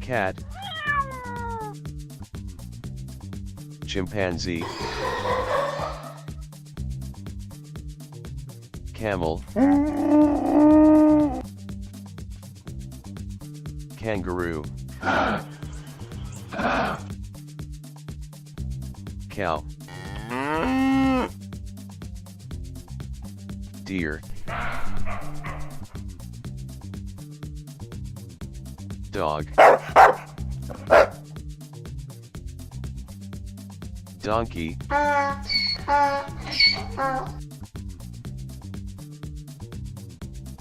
cat, chimpanzee, camel, kangaroo, cow, deer, dog, donkey,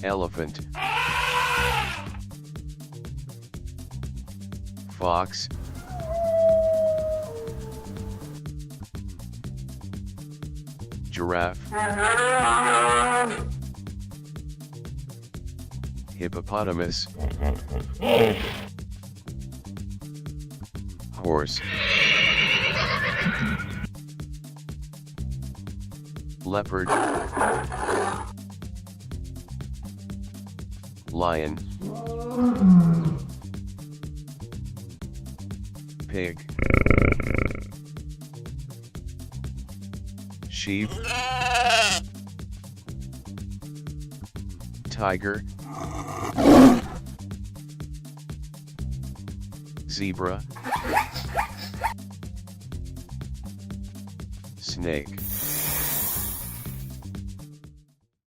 elephant, fox, giraffe, hippopotamus, horse, leopard, lion, pig, sheep, tiger, zebra, snake.